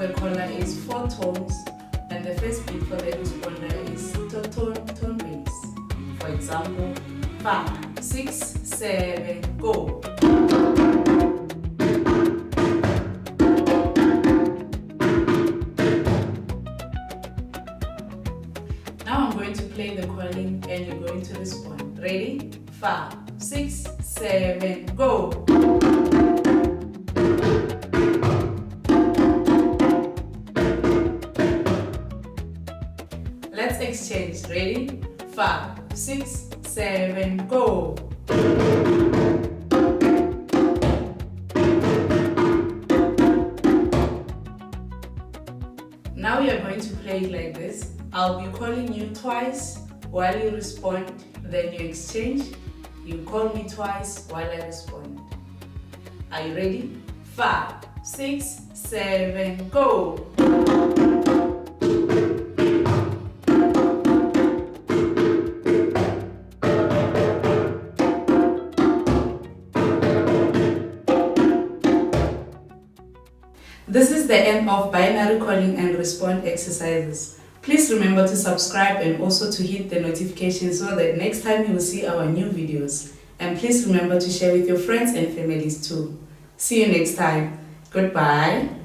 the caller is 4 tones, and the first beat for the responder is tone bass. For example, 5, 6, 7, go. Now I'm going to play the calling and you're going to respond. Ready? 5, 6, 7, go. Let's exchange. Ready? 5, 6, 7, go. Now we are going to play it like this. I'll be calling you twice while you respond, then you exchange. You call me twice while I respond. Are you ready? 5, 6, 7, go. This is the end of binary calling and respond exercises. Please remember to subscribe and also to hit the notification so that next time you will see our new videos. And please remember to share with your friends and families too. See you next time. Goodbye.